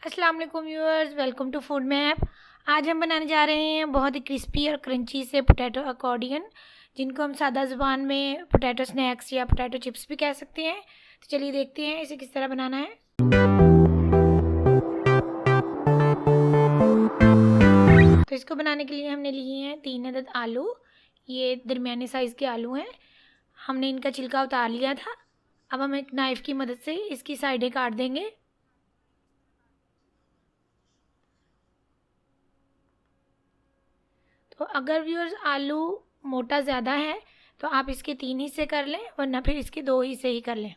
अस्सलाम वालेकुम viewers, welcome to food map. आज हम बनाने जा रहे हैं बहुत ही क्रिस्पी और क्रंची से पोटैटो अकॉर्डियन, जिनको हम सादा ज़ुबान में पोटैटो स्नैक्स या पोटैटो चिप्स भी कह सकते हैं। तो चलिए देखते हैं इसे किस तरह बनाना है। तो इसको बनाने के लिए हमने लिए हैं 3 अदद आलू। ये दरमियाने साइज़ के आलू हैं। हमने इनका छिलका उतार लिया था। अब हम एक नाइफ़ की मदद से इसकी साइडें काट देंगे। तो अगर व्यूअर्स आलू मोटा ज़्यादा है तो आप इसके 3 हिस्से कर लें, वरना फिर इसके 2 हिस्से ही कर लें।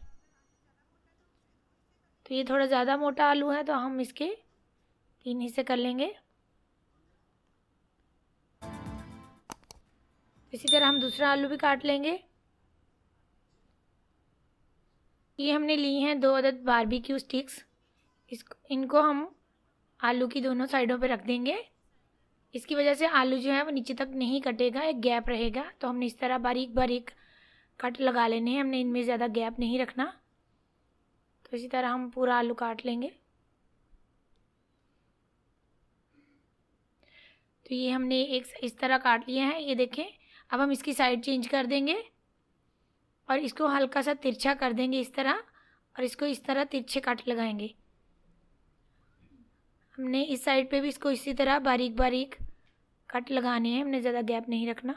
तो ये थोड़ा ज़्यादा मोटा आलू है तो हम इसके 3 हिस्से कर लेंगे। इसी तरह हम दूसरा आलू भी काट लेंगे। ये हमने ली हैं 2 अदद बारबेक्यू स्टिक्स। इनको हम आलू की दोनों साइडों पे रख देंगे। इसकी वजह से आलू जो है वो नीचे तक नहीं कटेगा, एक गैप रहेगा। तो हमने इस तरह बारीक बारीक कट लगा लेने हैं, हमने इनमें ज़्यादा गैप नहीं रखना। तो इसी तरह हम पूरा आलू काट लेंगे। तो ये हमने एक इस तरह काट लिया है, ये देखें। अब हम इसकी साइड चेंज कर देंगे और इसको हल्का सा तिरछा कर देंगे इस तरह, और इसको इस तरह तिरछे कट लगाएंगे। हमने इस साइड पे भी इसको इसी तरह बारीक बारीक कट लगाने हैं, हमने ज़्यादा गैप नहीं रखना।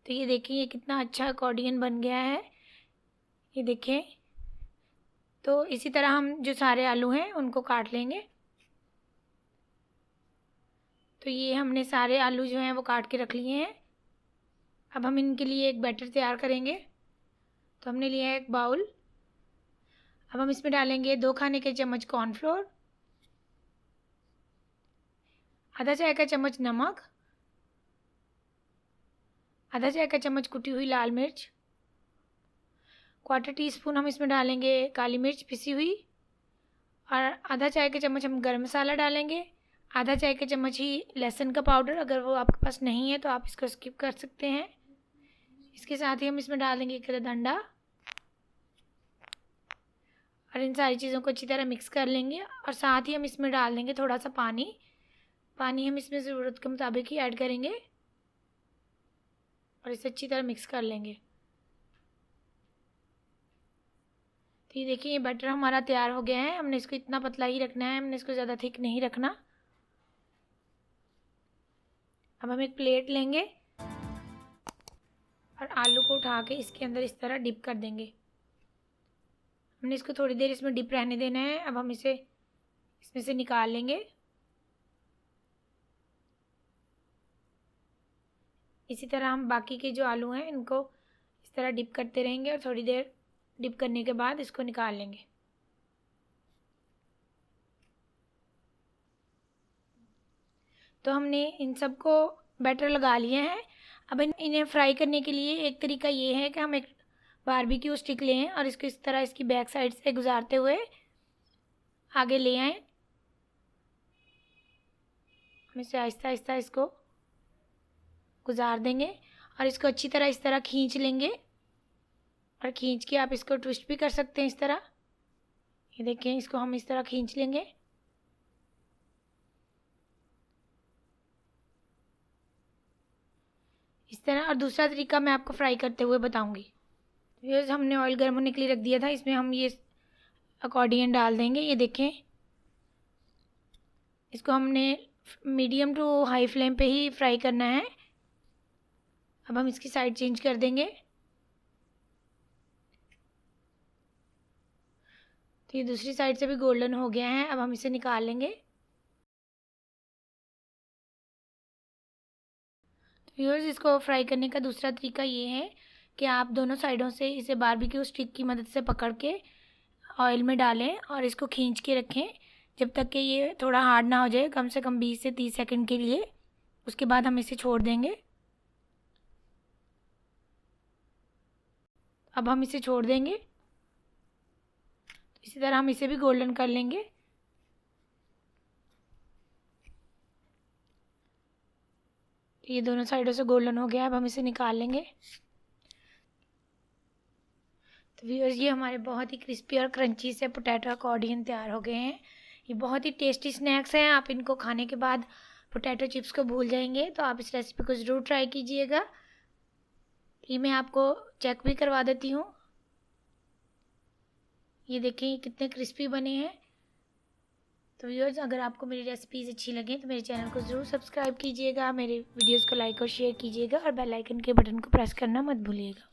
तो ये देखिए, ये कितना अच्छा अकॉर्डियन बन गया है, ये देखें। तो इसी तरह हम जो सारे आलू हैं उनको काट लेंगे। तो ये हमने सारे आलू जो हैं वो काट के रख लिए हैं। अब हम इनके लिए एक बैटर तैयार करेंगे। तो हमने लिया है एक बाउल। अब हम इसमें डालेंगे 2 खाने के चम्मच कॉर्नफ्लोर, आधा चाय का चम्मच नमक, आधा चाय का चम्मच कुटी हुई लाल मिर्च, 1/4 टीस्पून हम इसमें डालेंगे काली मिर्च पिसी हुई, और आधा चाय का चम्मच हम गरम मसाला डालेंगे। आधा चाय का चम्मच ही लहसुन का पाउडर, अगर वो आपके पास नहीं है तो आप इसको स्किप कर सकते हैं। इसके साथ ही हम इसमें डालेंगे 1 अदद अंडा, और इन सारी चीज़ों को अच्छी तरह मिक्स कर लेंगे। और साथ ही हम इसमें डाल देंगे थोड़ा सा पानी। पानी हम इसमें ज़रूरत के मुताबिक ही ऐड करेंगे और इसे अच्छी तरह मिक्स कर लेंगे। तो ये देखिए, ये बैटर हमारा तैयार हो गया है। हमने इसको इतना पतला ही रखना है, हमने इसको ज़्यादा थिक नहीं रखना। अब हम एक प्लेट लेंगे और आलू को उठा के इसके अंदर इस तरह डिप कर देंगे। हमने इसको थोड़ी देर इसमें डिप रहने देना है। अब हम इसे इसमें से निकाल लेंगे। इसी तरह हम बाकी के जो आलू हैं इनको इस तरह डिप करते रहेंगे और थोड़ी देर डिप करने के बाद इसको निकाल लेंगे। तो हमने इन सबको बैटर लगा लिए हैं। अब इन्हें फ्राई करने के लिए एक तरीका ये है कि हम एक बारबेक्यू स्टिक लें और इसको इस तरह इसकी बैक साइड से गुजारते हुए आगे ले आएँ। हम इसे आहिस्ता आहिस्ता इसको गुजार देंगे और इसको अच्छी तरह इस तरह खींच लेंगे, और खींच के आप इसको ट्विस्ट भी कर सकते हैं इस तरह। ये देखें, इसको हम इस तरह खींच लेंगे। इस तरह। और दूसरा तरीका मैं आपको फ्राई करते हुए बताऊंगी। ये हमने ऑयल गर्म होने के लिए रख दिया था, इसमें हम ये अकॉर्डियन डाल देंगे। ये देखें, इसको हमने मीडियम टू हाई फ्लेम पे ही फ्राई करना है। अब हम इसकी साइड चेंज कर देंगे। तो ये दूसरी साइड से भी गोल्डन हो गया है। अब हम इसे निकाल लेंगे। तो व्यूअर्स, इसको फ्राई करने का दूसरा तरीका ये है कि आप दोनों साइडों से इसे बारबेक्यू स्टिक की मदद से पकड़ के ऑयल में डालें और इसको खींच के रखें जब तक कि ये थोड़ा हार्ड ना हो जाए, कम से कम 20 से 30 सेकंड के लिए। उसके बाद हम इसे छोड़ देंगे। अब हम इसे छोड़ देंगे। इसी तरह हम इसे भी गोल्डन कर लेंगे। ये दोनों साइडों से गोल्डन हो गया। अब हम इसे निकाल लेंगे। तो व्यूअर्स ये हमारे बहुत ही क्रिस्पी और क्रंची से पोटैटो अकॉर्डियन तैयार हो गए हैं। ये बहुत ही टेस्टी स्नैक्स हैं। आप इनको खाने के बाद पोटैटो चिप्स को भूल जाएंगे। तो आप इस रेसिपी को ज़रूर ट्राई कीजिएगा। ये मैं आपको चेक भी करवा देती हूँ। ये देखें ये कितने क्रिस्पी बने हैं। तो व्यूअर्स अगर आपको मेरी रेसिपीज़ अच्छी लगें तो मेरे चैनल को ज़रूर सब्सक्राइब कीजिएगा, मेरे वीडियोस को लाइक और शेयर कीजिएगा और बेल आइकन के बटन को प्रेस करना मत भूलिएगा।